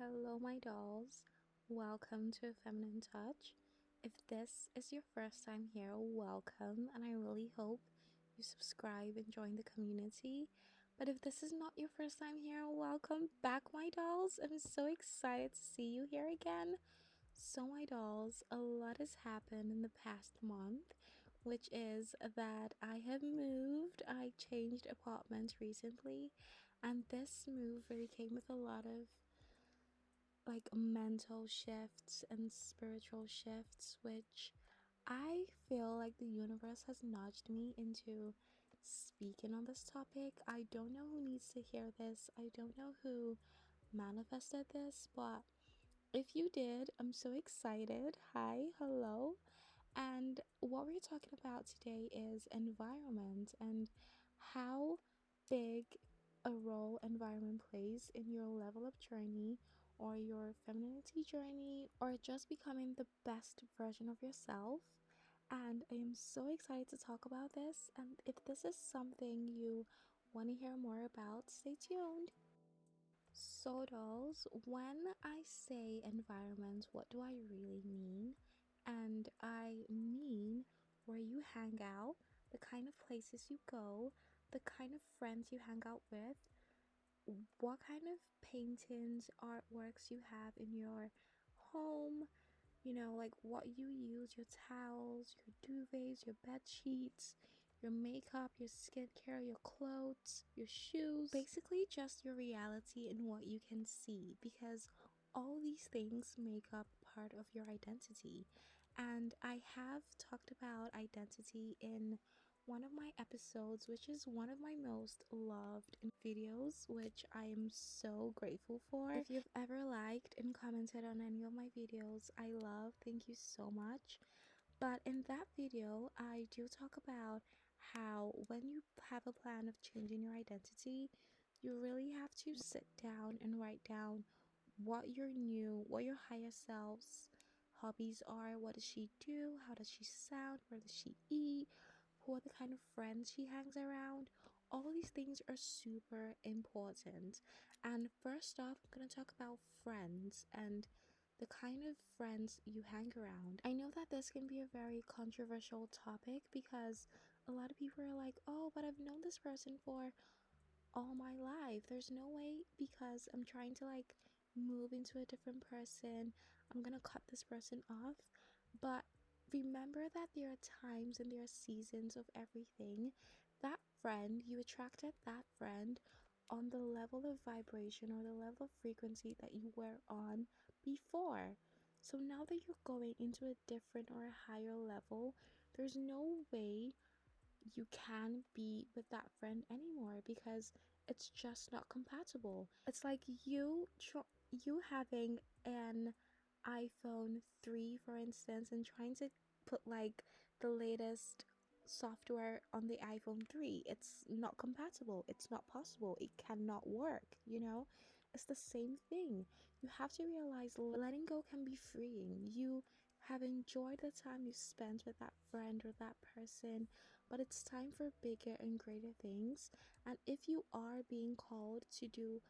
Hello, my dolls. Welcome to A Feminine Touch. If this is your first time here, welcome, and I really hope you subscribe and join the community. But if this is not your first time here, welcome back, my dolls. I'm so excited to see you here again. So, my dolls, a lot has happened in the past month, which is that I have moved. I changed apartments recently, and this move really came with a lot of mental shifts and spiritual shifts, which I feel like the universe has nudged me into speaking on this topic. I don't know who needs to hear this, I don't know who manifested this, but if you did, I'm so excited. Hi, hello. And what we're talking about today is environment and how big a role environment plays in your level of journey or your femininity journey or just becoming the best version of yourself. And I am so excited to talk about this. And if this is something you want to hear more about, stay tuned. So, dolls, when I say environment, what do I really mean? And I mean where you hang out, the kind of places you go, the kind of friends you hang out with, what kind of paintings, artworks you have in your home, like what you use, your towels, your duvets, your bed sheets, your makeup, your skincare, your clothes, your shoes, basically just your reality and what you can see, because all these things make up part of your identity. And I have talked about identity in one of my episodes, which is one of my most loved videos, which I am so grateful for. If you've ever liked and commented on any of my videos, I love, thank you so much. But in that video, I do talk about how when you have a plan of changing your identity, you really have to sit down and write down what your higher self's hobbies are. What does she do? How does she sound? Where does she eat? Who are the kind of friends she hangs around? All these things are super important. And first off, I'm going to talk about friends and the kind of friends you hang around. I know that this can be a very controversial topic because a lot of people are like, oh, but I've known this person for all my life. There's no way, because I'm trying to move into a different person, I'm gonna cut this person off. But remember that there are times and there are seasons of everything. That friend, you attracted that friend on the level of vibration or the level of frequency that you were on before. So now that you're going into a different or a higher level, there's no way you can be with that friend anymore because it's just not compatible. It's like you having an iPhone 3, for instance, and trying to put the latest software on the iPhone 3. It's not compatible. It's not possible. It cannot work. It's the same thing. You have to realize letting go can be freeing. You have enjoyed the time you spent with that friend or that person, but it's time for bigger and greater things. And if you are being called to do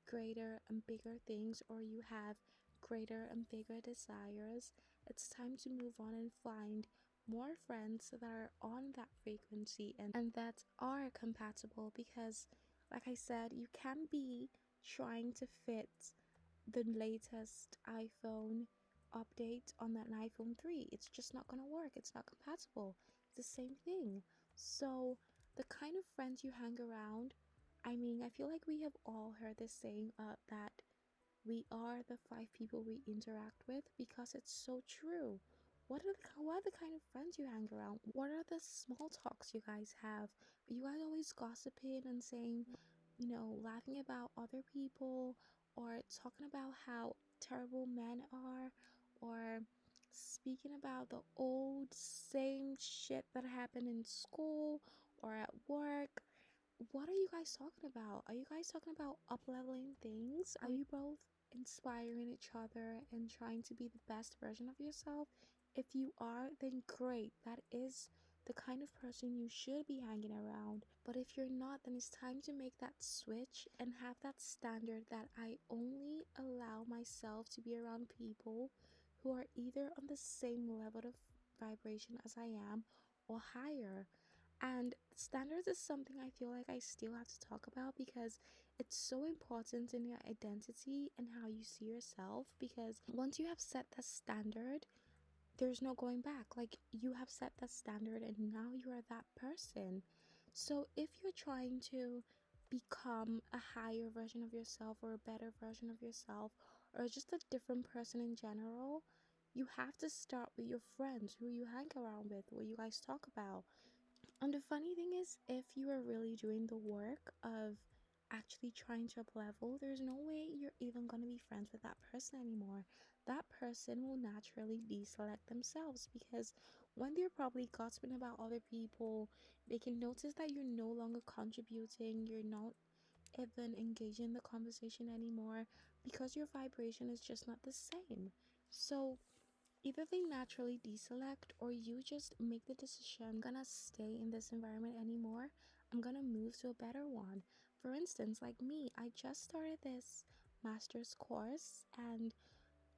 greater and bigger things, or you have greater and bigger desires, it's time to move on and find more friends that are on that frequency and that are compatible. Because like I said, you can be trying to fit the latest iPhone update on that iPhone 3. It's just not gonna work. It's not compatible. It's the same thing. So the kind of friends you hang around, I mean, I feel like we have all heard this saying that we are the 5 people we interact with, because it's so true. What are the kind of friends you hang around? What are the small talks you guys have? Are you guys always gossiping and saying, laughing about other people, or talking about how terrible men are, or speaking about the old same shit that happened in school or at work? What are you guys talking about? Are you guys talking about up-leveling things? Are you both inspiring each other and trying to be the best version of yourself? If you are, then great. That is the kind of person you should be hanging around. But if you're not, then it's time to make that switch and have that standard that I only allow myself to be around people who are either on the same level of vibration as I am or higher. And standards is something I feel like I still have to talk about because it's so important in your identity and how you see yourself. Because once you have set that standard, there's no going back. Like, you have set that standard and now you are that person. So if you're trying to become a higher version of yourself or a better version of yourself or just a different person in general, you have to start with your friends, who you hang around with, what you guys talk about. And the funny thing is, if you are really doing the work of actually trying to up level, there's no way you're even going to be friends with that person anymore. That person will naturally deselect themselves because when they're probably gossiping about other people, they can notice that you're no longer contributing, you're not even engaging in the conversation anymore because your vibration is just not the same. So either they naturally deselect or you just make the decision, I'm gonna stay in this environment anymore. I'm gonna move to a better one. For instance, like me, I just started this master's course and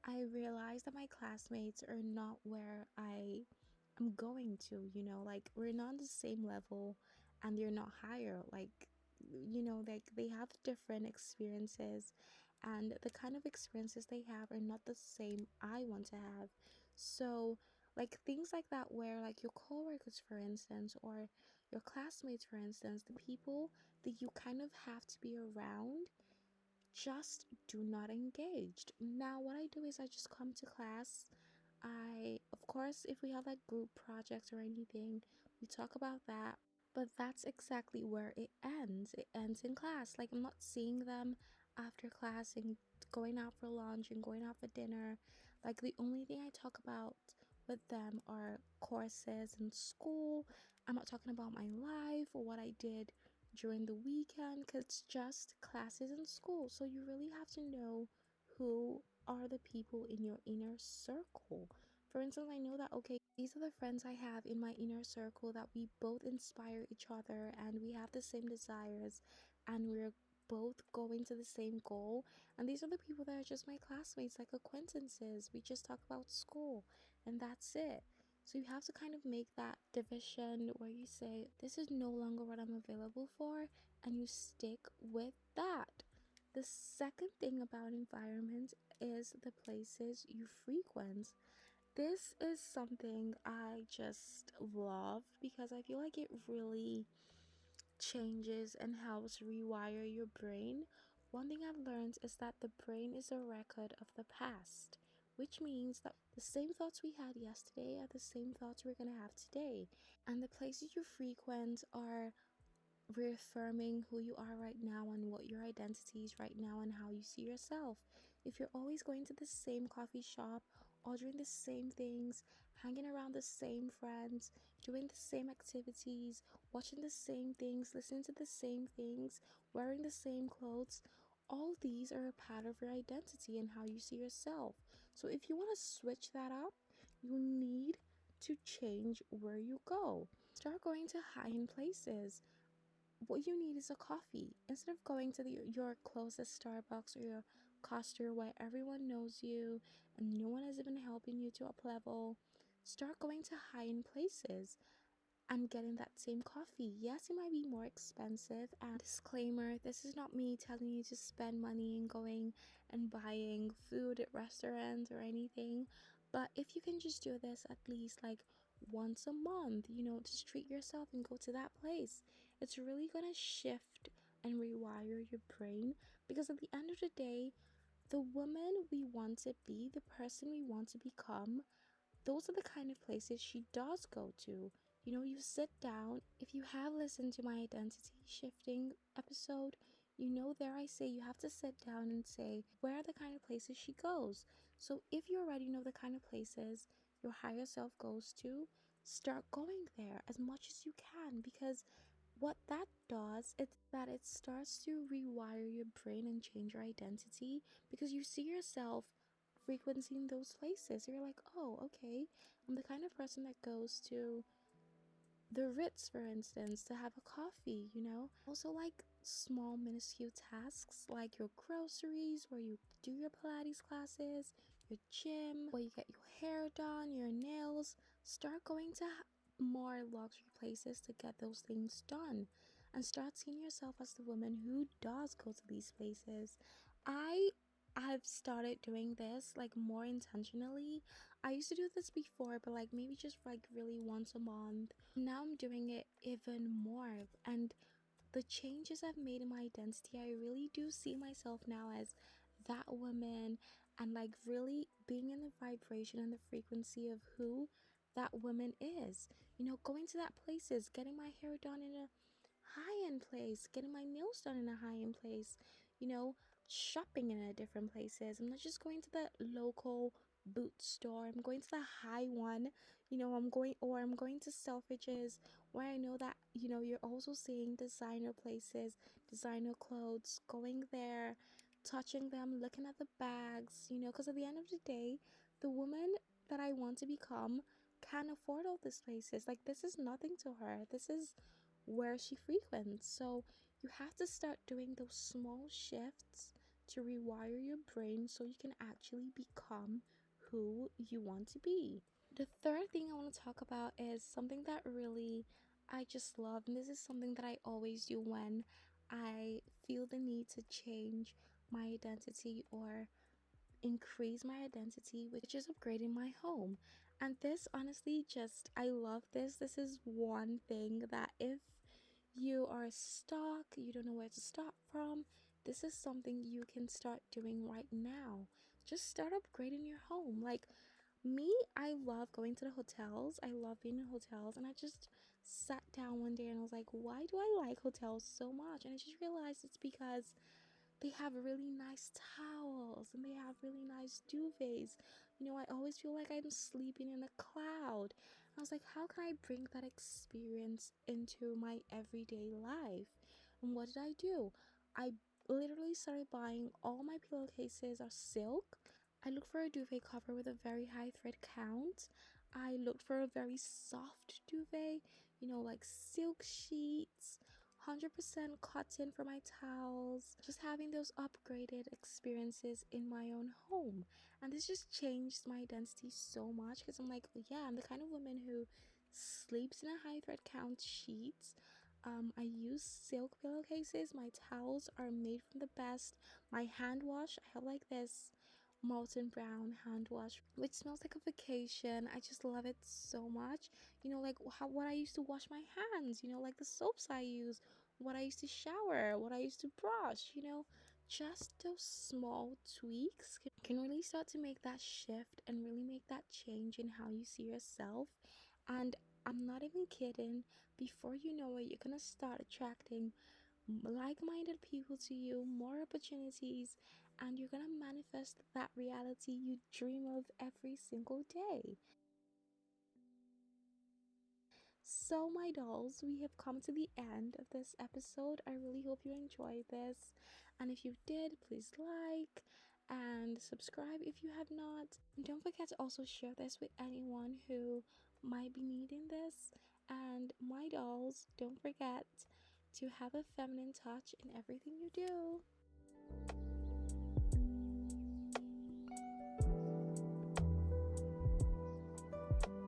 I realized that my classmates are not where I'm going to, like we're not on the same level and they're not higher. Like, like they have different experiences and the kind of experiences they have are not the same I want to have. So, like things like that, where like your coworkers, for instance, or your classmates, for instance, the people that you kind of have to be around, just do not engage. Now, what I do is I just come to class. Of course, if we have like group projects or anything, we talk about that. But that's exactly where it ends. It ends in class. Like, I'm not seeing them after class and going out for lunch and going out for dinner. Like, the only thing I talk about with them are courses and school. I'm not talking about my life or what I did during the weekend because it's just classes and school. So, you really have to know who are the people in your inner circle. For instance, I know that, okay, these are the friends I have in my inner circle that we both inspire each other and we have the same desires and we're both going to the same goal. And these are the people that are just my classmates, like acquaintances. We just talk about school and that's it. So you have to kind of make that division where you say, this is no longer what I'm available for, and you stick with that. The second thing about environment is the places you frequent. This is something I just love because I feel like it really changes and helps rewire your brain. One thing I've learned is that the brain is a record of the past, which means that the same thoughts we had yesterday are the same thoughts we're going to have today. And the places you frequent are reaffirming who you are right now and what your identity is right now and how you see yourself. If you're always going to the same coffee shop, ordering the same things, hanging around the same friends, doing the same activities, watching the same things, listening to the same things, wearing the same clothes, all these are a part of your identity and how you see yourself. So if you want to switch that up, you need to change where you go. Start going to high-end places. What you need is a coffee. Instead of going to your closest Starbucks or your Costa where everyone knows you and no one is even helping you to up level, start going to high-end places and getting that same coffee. Yes, it might be more expensive. And disclaimer, this is not me telling you to spend money and going and buying food at restaurants or anything. But if you can just do this at least like once a month, just treat yourself and go to that place. It's really gonna shift and rewire your brain because at the end of the day, the woman we want to be, the person we want to become, those are the kind of places she does go to. You sit down. If you have listened to my identity shifting episode, there I say you have to sit down and say, where are the kind of places she goes? So if you already know the kind of places your higher self goes to, start going there as much as you can because what that does is that it starts to rewire your brain and change your identity because you see yourself frequenting those places. You're like, oh, okay, I'm the kind of person that goes to the Ritz, for instance, to have a coffee, you know? Also, like small, minuscule tasks like your groceries, where you do your Pilates classes, your gym, where you get your hair done, your nails. Start going to more luxury places to get those things done and start seeing yourself as the woman who does go to these places. I I've started doing this like more intentionally. I used to do this before, but like maybe just like really once a month. Now I'm doing it even more. And the changes I've made in my identity, I really do see myself now as that woman and like really being in the vibration and the frequency of who that woman is. You know, going to that places, getting my hair done in a high-end place, getting my nails done in a high-end place, you know, shopping in a different places. I'm not just going to the local boot store. I'm going to the high one. You know, I'm going to Selfridges where I know that, you know, you're also seeing designer places, designer clothes, going there, touching them, looking at the bags, you know, because at the end of the day, the woman that I want to become can't afford all these places. Like, this is nothing to her. This is where she frequents. So you have to start doing those small shifts to rewire your brain so you can actually become who you want to be. The third thing I want to talk about is something that really I just love, and this is something that I always do when I feel the need to change my identity or increase my identity, which is upgrading my home. And this honestly just I love this. This is one thing that if you are stuck, you don't know where to start from, this is something you can start doing right now. Just start upgrading your home. Like me, I love going to the hotels. I love being in hotels, and I just sat down one day and I was like, why do I like hotels so much? And I just realized it's because they have really nice towels and they have really nice duvets. You know, I always feel like I'm sleeping in a cloud. I was like, how can I bring that experience into my everyday life? And what did I do? I literally started buying all my pillowcases are silk. I looked for a duvet cover with a very high thread count. I looked for a very soft duvet, you know, like silk sheets, 100% cotton for my towels, just having those upgraded experiences in my own home. And this just changed my identity so much because I'm like, yeah, I'm the kind of woman who sleeps in a high thread count sheets. I use silk pillowcases. My towels are made from the best. My hand wash, I have like this Molten Brown hand wash which smells like a vacation. I just love it so much. You know, like how what I used to wash my hands, you know, like the soaps I use, what I used to shower, what I used to brush, you know, just those small tweaks can really start to make that shift and really make that change in how you see yourself. And I'm not even kidding, before you know it, you're gonna start attracting like-minded people to you, more opportunities, and you're gonna manifest that reality you dream of every single day. So, my dolls, we have come to the end of this episode. I really hope you enjoyed this, and if you did, please like and subscribe if you have not. And don't forget to also share this with anyone who might be needing this. And my dolls, don't forget to have a feminine touch in everything you do.